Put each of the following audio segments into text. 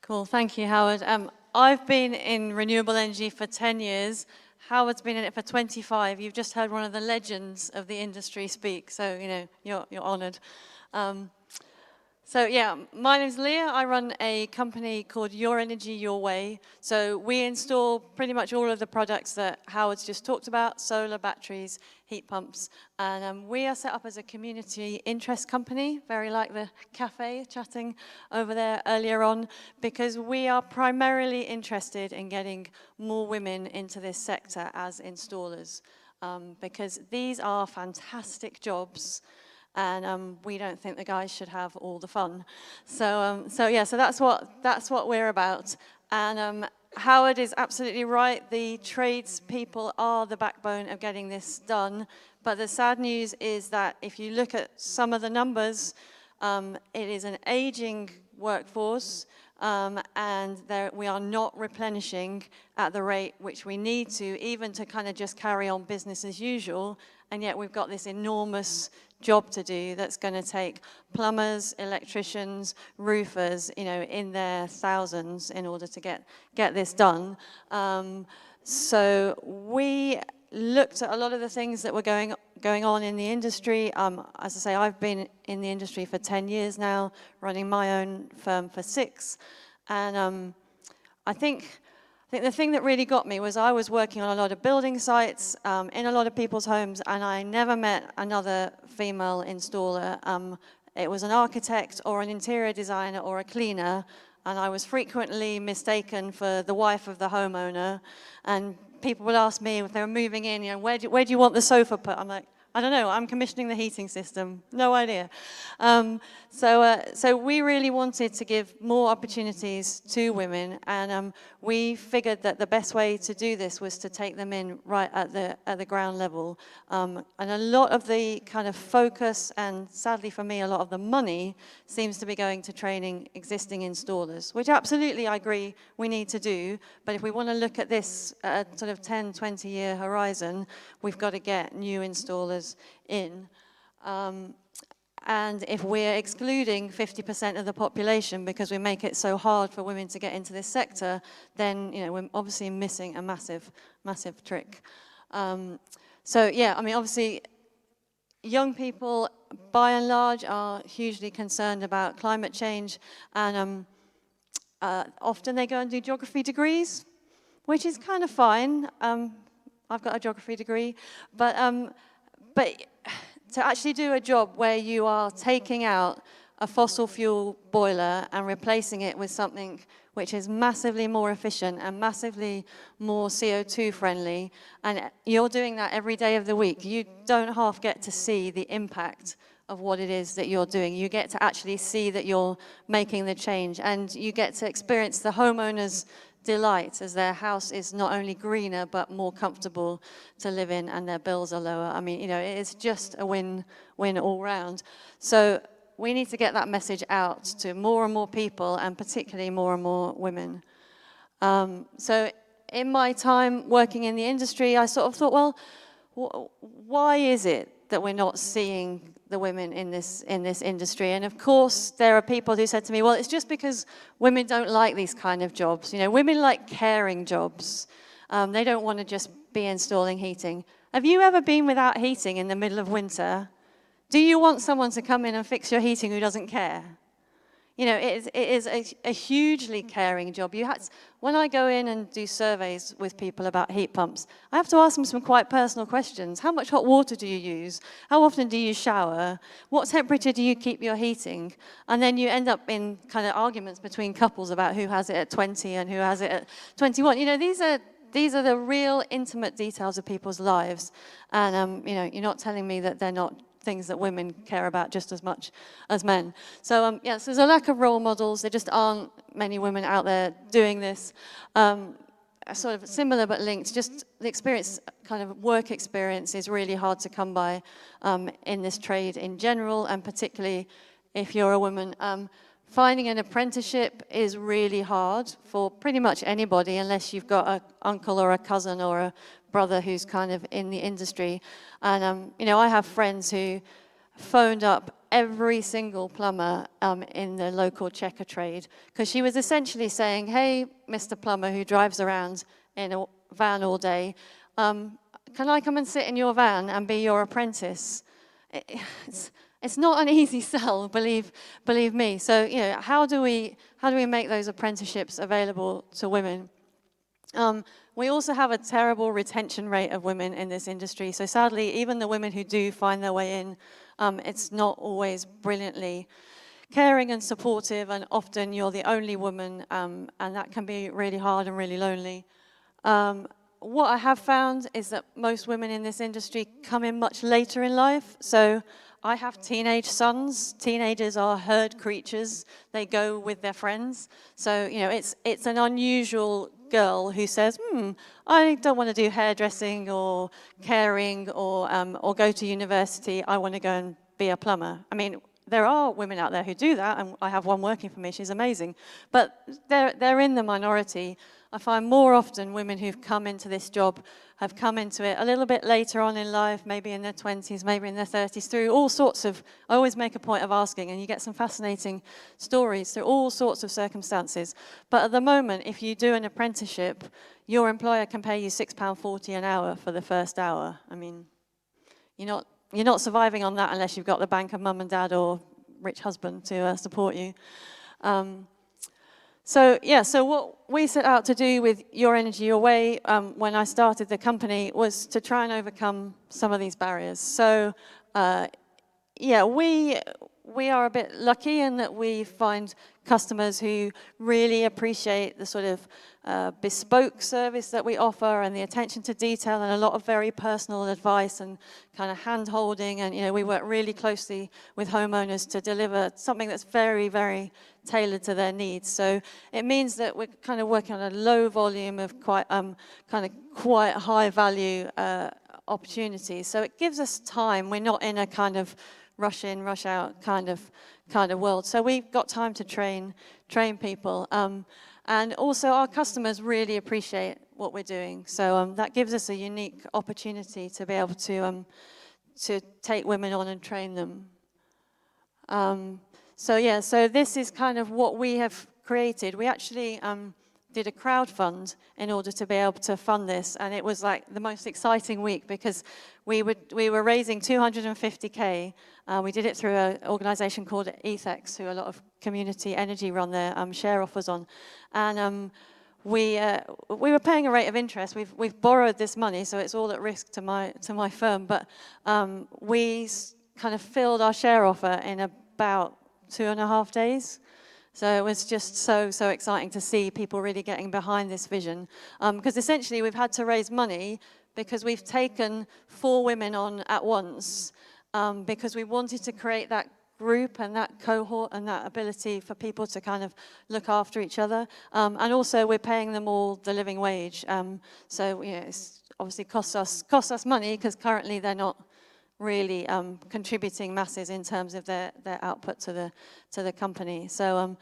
Cool, thank you, Howard. I've been in renewable energy for 10 years. Howard's been in it for 25. You've just heard one of the legends of the industry speak, so you're honoured. So yeah, my name's Leah. I run a company called Your Energy, Your Way. So we install pretty much all of the products that Howard's just talked about: solar, batteries, heat pumps. And we are set up as a community interest company, very like the cafe chatting over there earlier on, because we are primarily interested in getting more women into this sector as installers, because these are fantastic jobs. And we don't think the guys should have all the fun. So that's what we're about. And Howard is absolutely right. The tradespeople are the backbone of getting this done. But the sad news is that if you look at some of the numbers, it is an aging workforce, and we are not replenishing at the rate which we need to, even to kind of just carry on business as usual. And yet we've got this enormous job to do that's going to take plumbers, electricians, roofers, in their thousands in order to get this done. So we looked at a lot of the things that were going on in the industry. As I say, I've been in the industry for 10 years now, running my own firm for 6. And I think the thing that really got me was I was working on a lot of building sites, in a lot of people's homes, and I never met another female installer. It was an architect or an interior designer or a cleaner, and I was frequently mistaken for the wife of the homeowner. And people would ask me if they were moving in, where do you want the sofa put? I'm like, I don't know, I'm commissioning the heating system. No idea. So we really wanted to give more opportunities to women, and we figured that the best way to do this was to take them in right at the ground level. And a lot of the kind of focus, and sadly for me, a lot of the money seems to be going to training existing installers, which absolutely I agree we need to do. But if we want to look at this at a sort of 10, 20-year horizon, we've got to get new installers in. And if we're excluding 50% of the population because we make it so hard for women to get into this sector, then we're obviously missing a massive trick. So yeah, I mean, obviously young people by and large are hugely concerned about climate change, and often they go and do geography degrees, which is kind of fine. I've got a geography degree, but to actually do a job where you are taking out a fossil fuel boiler and replacing it with something which is massively more efficient and massively more CO2 friendly, and you're doing that every day of the week, you don't half get to see the impact of what it is that you're doing. You get to actually see that you're making the change, and you get to experience the homeowner's delight as their house is not only greener but more comfortable to live in, and their bills are lower. I mean, it is just a win-win all round. So we need to get that message out to more and more people, and particularly more and more women. So in my time working in the industry, I sort of thought, well, why is it that we're not seeing the women in this industry? And of course, there are people who said to me, well, it's just because women don't like these kind of jobs. Women like caring jobs. They don't want to just be installing heating. Have you ever been without heating in the middle of winter? Do you want someone to come in and fix your heating who doesn't care? It is a hugely caring job. When I go in and do surveys with people about heat pumps, I have to ask them some quite personal questions. How much hot water do you use? How often do you shower? What temperature do you keep your heating? And then you end up in kind of arguments between couples about who has it at 20 and who has it at 21. These are the real intimate details of people's lives. And you're not telling me that they're not things that women care about just as much as men. So yes, there's a lack of role models. There just aren't many women out there doing this. Sort of similar but linked, just the experience, kind of work experience, is really hard to come by in this trade in general, and particularly if you're a woman. Finding an apprenticeship is really hard for pretty much anybody, unless you've got an uncle or a cousin or a brother who's kind of in the industry. And I have friends who phoned up every single plumber in the local checker trade, because she was essentially saying, hey, Mr. Plumber who drives around in a van all day, can I come and sit in your van and be your apprentice? It's not an easy sell, believe me. So, you know, how do we make those apprenticeships available to women? We also have a terrible retention rate of women in this industry. So sadly, even the women who do find their way in, it's not always brilliantly caring and supportive, and often you're the only woman, and that can be really hard and really lonely. What I have found is that most women in this industry come in much later in life. So I have teenage sons. Teenagers are herd creatures. They go with their friends. So, you know, it's an unusual girl who says, I don't want to do hairdressing or caring or go to university. I want to go and be a plumber. I mean, there are women out there who do that, and I have one working for me. She's amazing. But they're in the minority. I find more often women who've come into this job have come into it a little bit later on in life, maybe in their 20s, maybe in their 30s, through all sorts of, I always make a point of asking, and you get some fascinating stories through all sorts of circumstances. But at the moment, if you do an apprenticeship, your employer can pay you £6.40 an hour for the first hour. I mean, you're not surviving on that unless you've got the bank of mum and dad or rich husband to support you. So what we set out to do with Your Energy, Your Way, when I started the company, was to try and overcome some of these barriers. So, we are a bit lucky in that we find customers who really appreciate the sort of bespoke service that we offer, and the attention to detail, and a lot of very personal advice and kind of hand-holding. And, you know, we work really closely with homeowners to deliver something that's very, very tailored to their needs. So it means that we're kind of working on a low volume of quite high value opportunities. So it gives us time. We're not in a kind of rush in, rush out kind of world. So we've got time to train people. And also our customers really appreciate what we're doing. So that gives us a unique opportunity to be able to take women on and train them. So this is kind of what we have created. We actually did a crowdfund in order to be able to fund this, and it was like the most exciting week because we were raising 250K. We did it through an organization called Ethex, who a lot of community energy run their share offers on, and we were paying a rate of interest. We've borrowed this money, so it's all at risk to my firm, but we kind of filled our share offer in about 2.5 days. So it was just so exciting to see people really getting behind this vision. Because essentially we've had to raise money because we've taken 4 women on at once because we wanted to create that group and that cohort and that ability for people to kind of look after each other. And also we're paying them all the living wage. So, you know, it's obviously costs us money because currently they're not really contributing masses in terms of their output to the company. So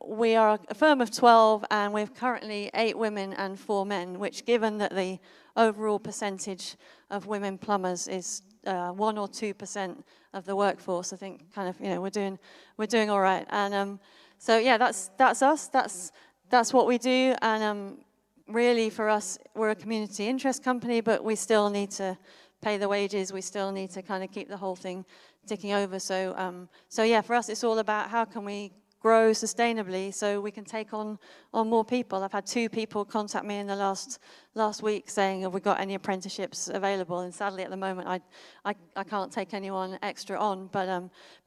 we are a firm of 12, and we've currently 8 women and 4 men, which, given that the overall percentage of women plumbers is 1 or 2% of the workforce, I think kind of, you know, we're doing all right. And that's us. That's what we do. And really for us, we're a community interest company, but we still need to pay the wages. We still need to kind of keep the whole thing ticking over. So for us, it's all about how can we grow sustainably so we can take on more people. I've had 2 people contact me in the last week saying, have we got any apprenticeships available? And sadly, at the moment, I can't take anyone extra on. But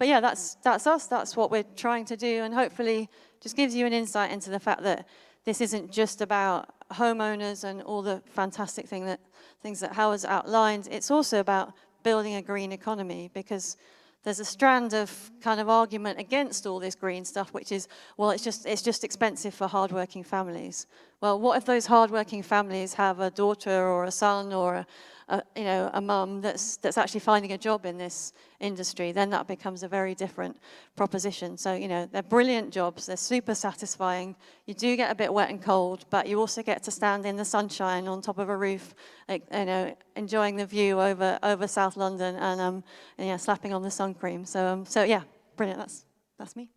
yeah, that's us. That's what we're trying to do, and hopefully just gives you an insight into the fact that this isn't just about homeowners and all the fantastic things that Howard's outlined. It's also about building a green economy, because there's a strand of kind of argument against all this green stuff, which is, well, it's just expensive for hardworking families. Well, what if those hardworking families have a daughter or a son or a mum that's actually finding a job in this industry? Then that becomes a very different proposition. So, they're brilliant jobs. They're super satisfying. You do get a bit wet and cold, but you also get to stand in the sunshine on top of a roof, enjoying the view over South London and slapping on the sun cream. So yeah, brilliant. That's me.